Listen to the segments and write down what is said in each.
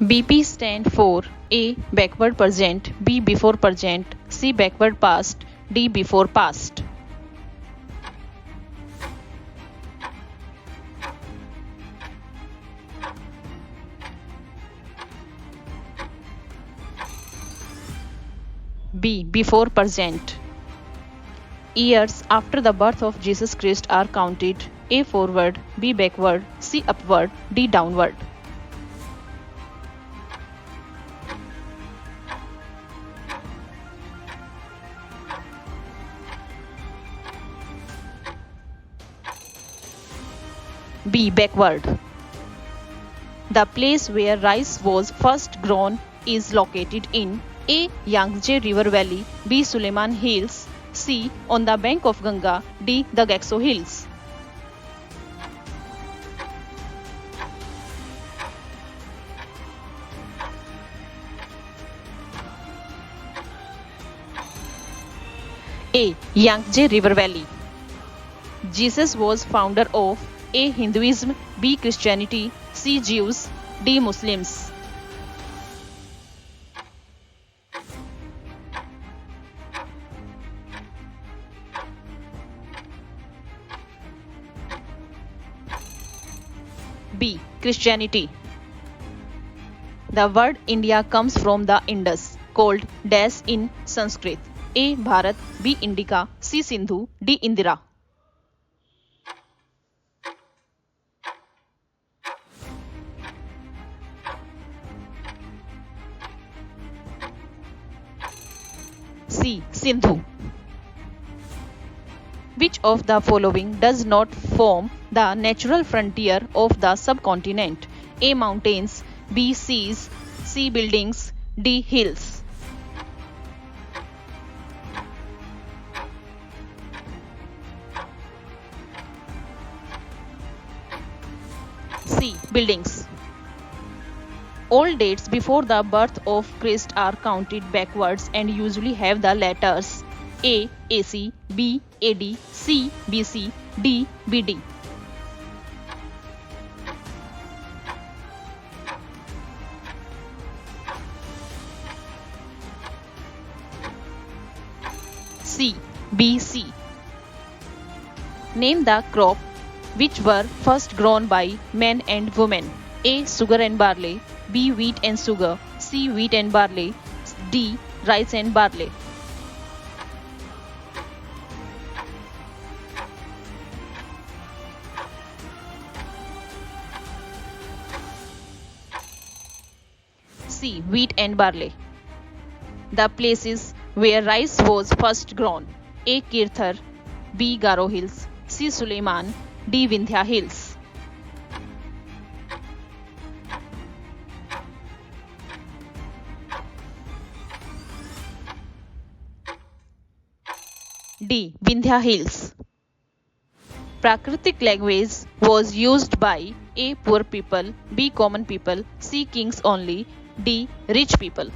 BP stand for A. Backward present, B. Before present, C. Backward past, D. Before past. B. Before present. Years after the birth of Jesus Christ are counted A. Forward, B. Backward, C. Upward, D. Downward. B. Backward. The place where rice was first grown is located in A. Yangtze River Valley, B. Suleiman Hills, C. On the bank of Ganga, D. The Gaxo Hills. A. Yangtze River Valley. Jesus was founder of A. Hinduism, B. Christianity, C. Jews, D. Muslims. B. Christianity. The word India comes from the Indus, called Dash in Sanskrit. A. Bharat, B. Indica, C. Sindhu, D. Indira. C. Sindhu. Which of the following does not form the natural frontier of the subcontinent? A. Mountains, B. Seas, C. Buildings, D. Hills. C. Buildings. All dates before the birth of Christ are counted backwards and usually have the letters A. AC, B. AD, C. BC, D. BD. C. BC. Name the crop which were first grown by men and women. A. Sugar and barley, B. Wheat and sugar, C. Wheat and barley, D. Rice and barley. C. Wheat and barley. The places where rice was first grown. A. Kirthar, B. Garo Hills, C. Suleiman, D. Vindhya Hills. D. Vindhya Hills. Prakritic language was used by A. Poor people, B. Common people, C. Kings only, D. Rich people.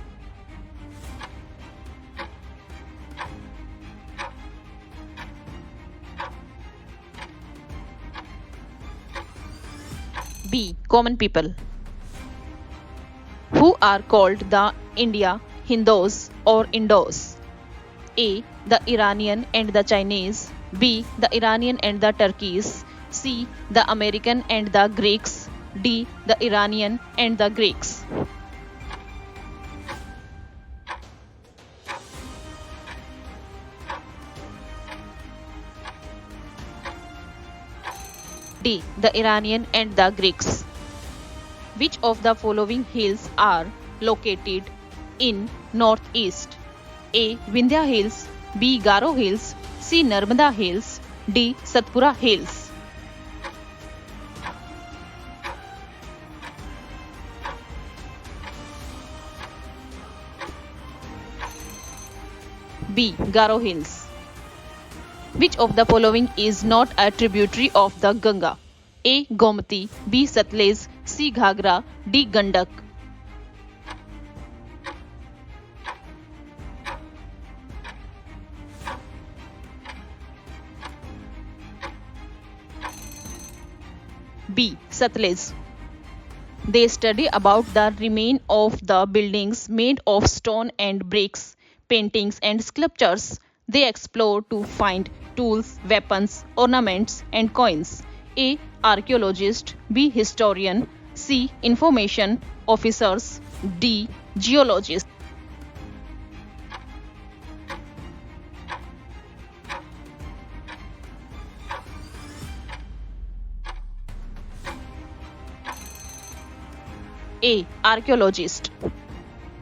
B. Common people. Who are called the India Hindus or Indos? A. The Iranian and the Chinese, B. The Iranian and the Turkeys, C. The American and the Greeks, D. The Iranian and the Greeks. D. The Iranian and the Greeks. Which of the following hills are located in northeast? A. Vindhya Hills, B. Garo Hills, C. Narmada Hills, D. Satpura Hills. B. Garo Hills. Which of the following is not a tributary of the Ganga? A. Gomati, B. Satluj, C. Ghagra, D. Gandak. B. Satluj. They study about the remain of the buildings made of stone and bricks, paintings and sculptures. They explore to find tools, weapons, ornaments and coins. A. Archaeologist. B. Historian. C. Information officers. D. Geologist. A. Archaeologist.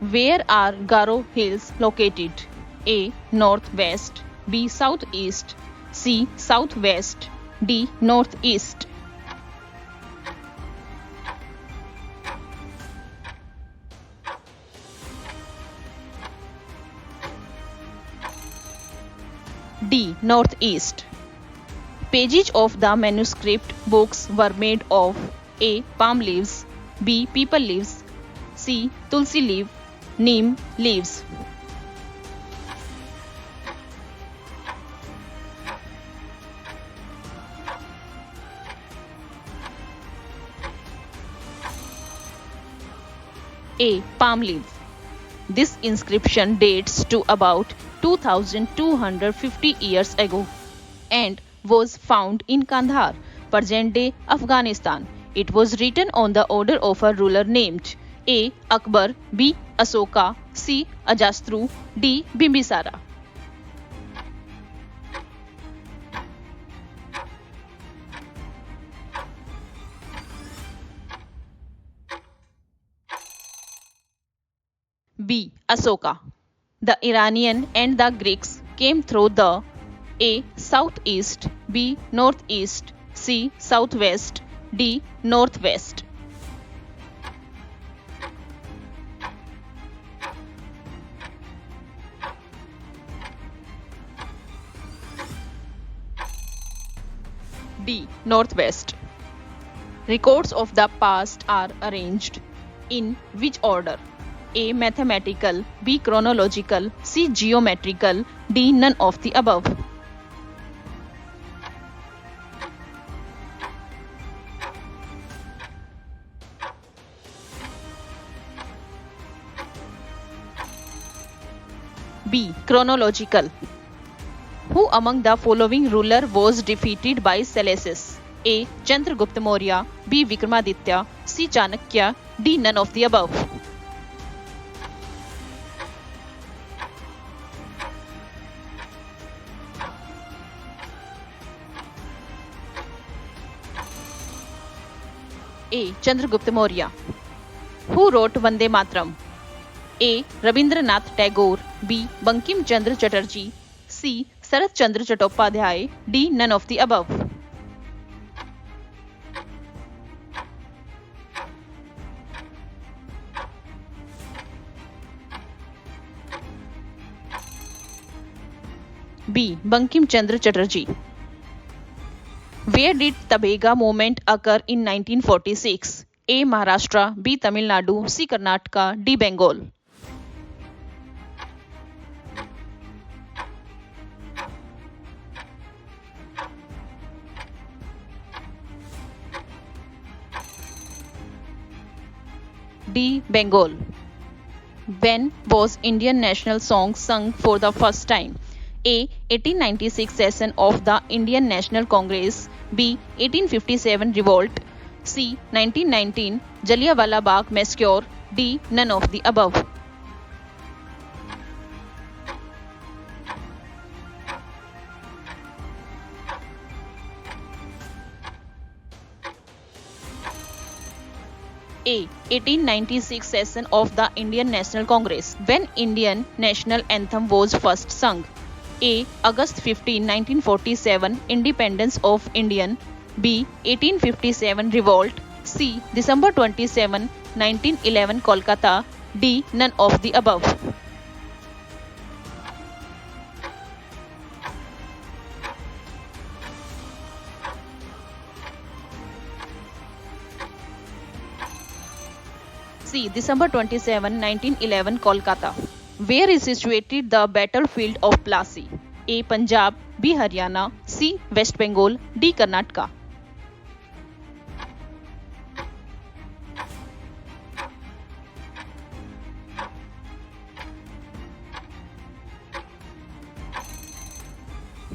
Where are Garo Hills located? A. Northwest. B. Southeast. C. Southwest. D. Northeast. D. Northeast. Pages of the manuscript books were made of A. Palm leaves. B. People leaves. C. Tulsi leaf. Neem leaves. A. Palm leaves. This inscription dates to about 2250 years ago and was found in Kandahar, present-day Afghanistan. It was written on the order of a ruler named A. Akbar, B. Asoka, C. Ajastru, D. Bimbisara. B. Asoka. The Iranian and the Greeks came through the A. Southeast, B. Northeast, C. Southwest, D. Northwest. D. Northwest. Records of the past are arranged in which order? A. Mathematical, B. Chronological, C. Geometrical, D. None of the above. B. Chronological. Who among the following ruler was defeated by Seleucus? A. Chandragupta Maurya, B. Vikramaditya, C. Chanakya, D. None of the above. A. Chandragupta Maurya. Who wrote Vande Mataram? A. Rabindranath Tagore, B. Bankim Chandra Chatterjee, C. Sarath Chandra Chattopadhyay, D. None of the above. B. Bankim Chandra Chatterjee. Where did Tabega movement occur in 1946? A. Maharashtra, B. Tamil Nadu, C. Karnataka, D. Bengal. D. Bengal. When was Indian national song sung for the first time? A. 1896 session of the Indian National Congress, B. 1857 revolt, C. 1919 Jallianwala Bagh massacre, D. None of the above. A. 1896 session of the Indian National Congress. When Indian national anthem was first sung? A. August 15, 1947 Independence of Indian, B. 1857 Revolt, C. December 27, 1911 Kolkata, D. None of the above. C. December 27, 1911 Kolkata. Where is situated the battlefield of Plassey? A. Punjab, B. Haryana, C. West Bengal, D. Karnataka.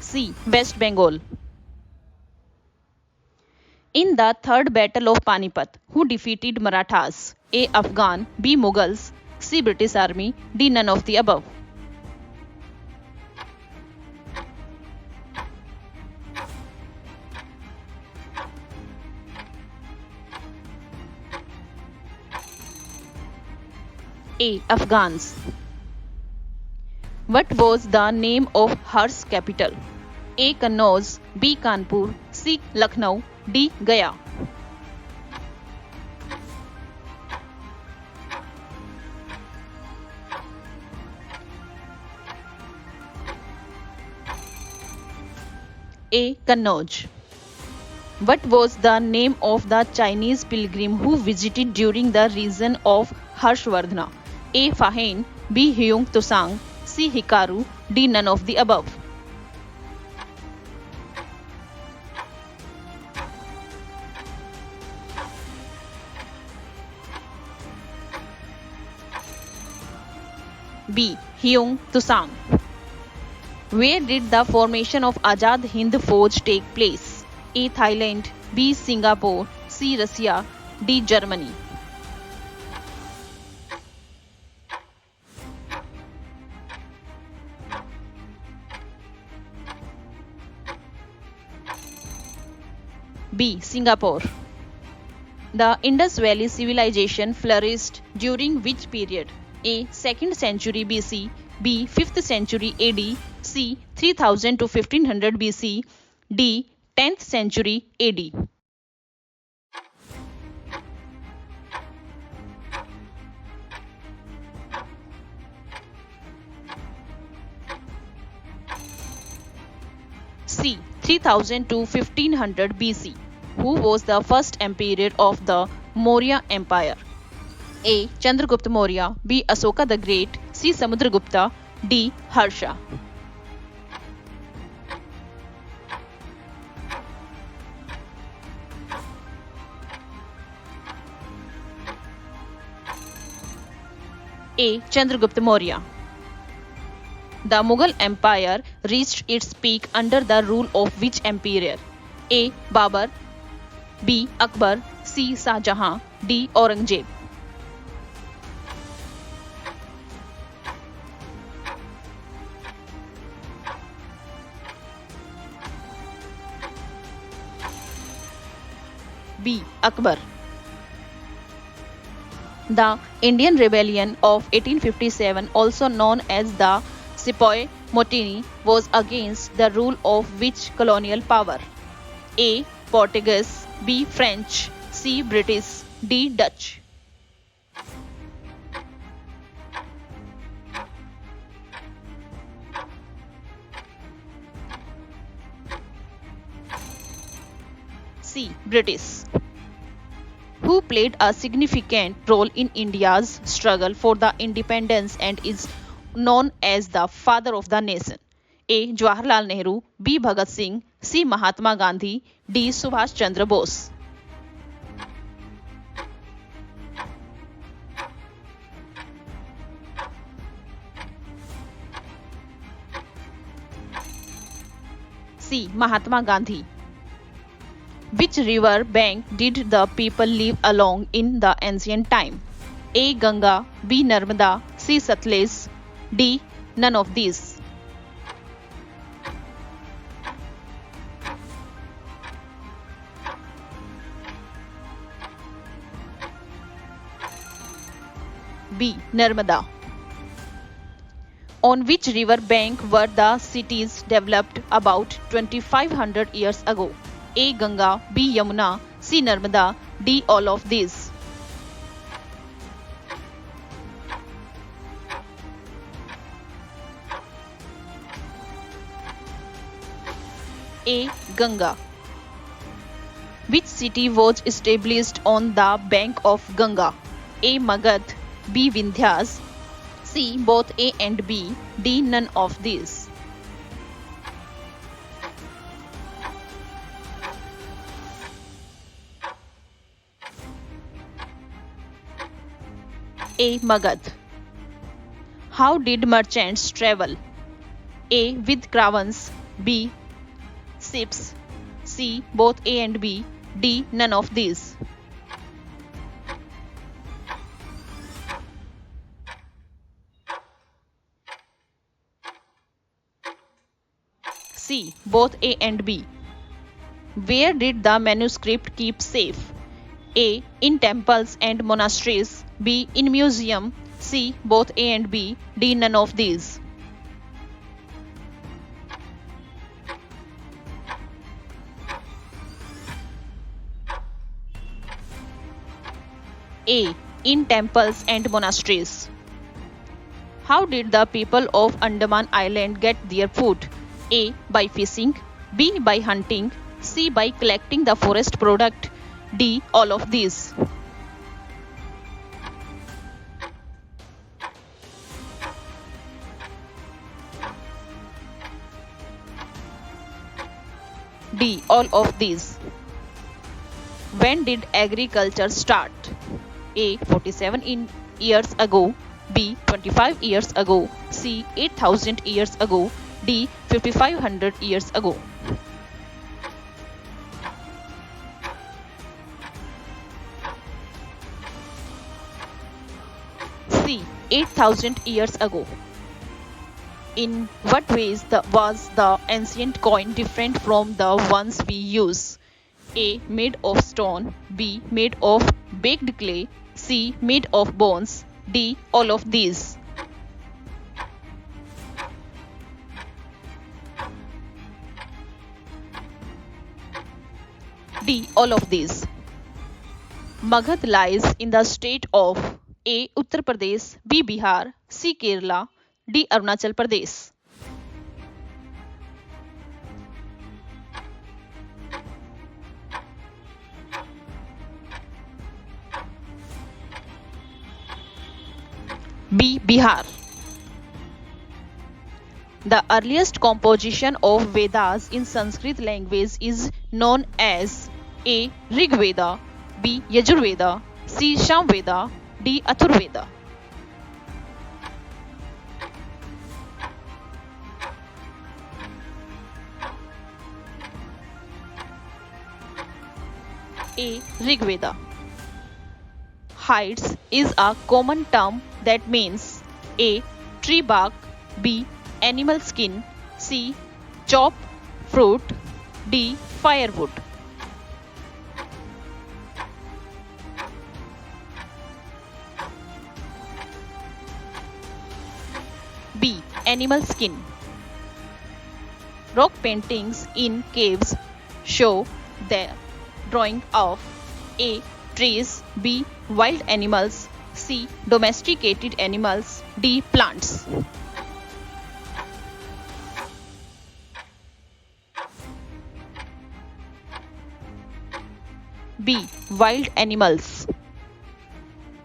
C. West Bengal. In the Third Battle of Panipat, who defeated Marathas? A. Afghan, B. Mughals, C. British Army, D. None of the above. A. Afghans. What was the name of Har's capital? A. Kannauj, B. Kanpur, C. Lucknow, D. Gaya. A. Kannauj. What was the name of the Chinese pilgrim who visited during the reign of Harshvardhana? A. Fa Hien, B. Huang Tusang, C. Hikaru, D. None of the above. B. Huang Tusang. Where did the formation of Azad Hind Fauj take place? A. Thailand, B. Singapore, C. Russia, D. Germany. B. Singapore. The Indus Valley civilization flourished during which period? A. 2nd century BC, B. 5th century AD, C. 3000 to 1500 BC, D. 10th century AD. C. 3000 to 1500 BC. Who was the first emperor of the Maurya Empire? A. Chandragupta Maurya, B. Asoka the Great, C. Samudragupta, D. Harsha. A. Chandragupta Maurya. The Mughal Empire reached its peak under the rule of which emperor? A. Babur, B. Akbar, C. Shah Jahan, D. Aurangzeb. B. Akbar. The Indian Rebellion of 1857, also known as the Sepoy Mutiny, was against the rule of which colonial power? A. Portuguese, B. French, C. British, D. Dutch. C. British. Who played a significant role in India's struggle for the independence and is known as the father of the nation? A. Jawaharlal Nehru, B. Bhagat Singh, C. Mahatma Gandhi, D. Subhash Chandra Bose. C. Mahatma Gandhi. Which river bank did the people live along in the ancient time? A. Ganga, B. Narmada, C. Satluj, D. None of these. B. Narmada. On which river bank were the cities developed about 2500 years ago? A. Ganga, B. Yamuna, C. Narmada, D. all of these. A. Ganga. Which city was established on the bank of Ganga? A. Magadh, B. Vindhyas, C. both A and B, D. none of these. A. Magadh. How did merchants travel? A. With caravans, B. Ships. C. Both A and B. D. None of these. C. Both A and B. Where did the manuscript keep safe? A. In temples and monasteries. B. In museum. C. Both A and B. D. None of these. A. In temples and monasteries. How did the people of Andaman Island get their food? A. By fishing. B. By hunting. C. By collecting the forest product. D. All of these. D. All of these. When did agriculture start? A. 47 years ago. B. 25 years ago. C. 8,000 years ago. D. 5,500 years ago. C. 8,000 years ago. In what ways was the ancient coin different from the ones we use? A. Made of stone. B. Made of baked clay. C. Made of bones. D. All of these. D. All of these. Magad lies in the state of A. Uttar Pradesh. B. Bihar. C. Kerala. D. Arunachal Pradesh. B. Bihar. The earliest composition of Vedas in Sanskrit language is known as A. Rig Veda. B. Yajurveda. C. Samveda. D. Athurveda. A. Rig Veda. Hides is a common term that means A. Tree bark. B. Animal skin. C. Chopped fruit. D. Firewood. B. Animal skin. Rock paintings in caves show the drawing of A. Trees. B. Wild animals. C. Domesticated animals. D. Plants. B. Wild animals.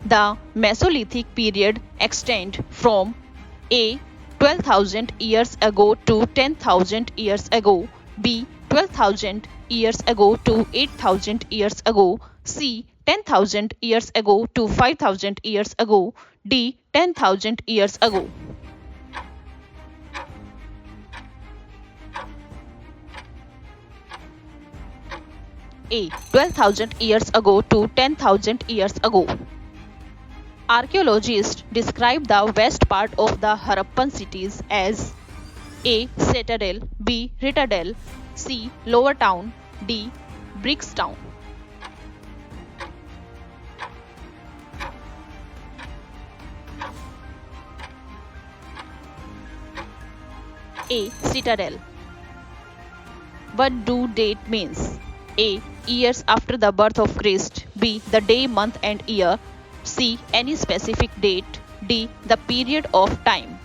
The Mesolithic period extends from A. 12,000 years ago to 10,000 years ago. B. 12,000 years ago to 8,000 years ago. C. 10,000 years ago to 5,000 years ago. D. 10,000 years ago. A. 12,000 years ago to 10,000 years ago. Archaeologists describe the west part of the Harappan cities as A. Citadel. B. Citadel. C. Lower Town. D. Bricks Town. A. Citadel. What do date means? A. Years after the birth of Christ. B. The day, month and year. C. Any specific date. D. The period of time.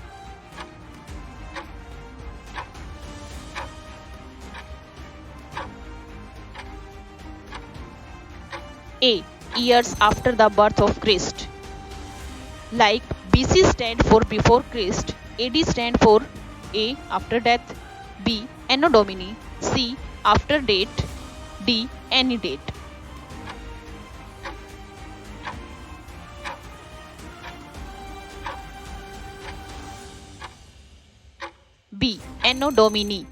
A. Years after the birth of Christ. Like BC stand for before Christ. AD stand for A. After death. B. Anno Domini. C. After date. D. Any date. B. Anno Domini.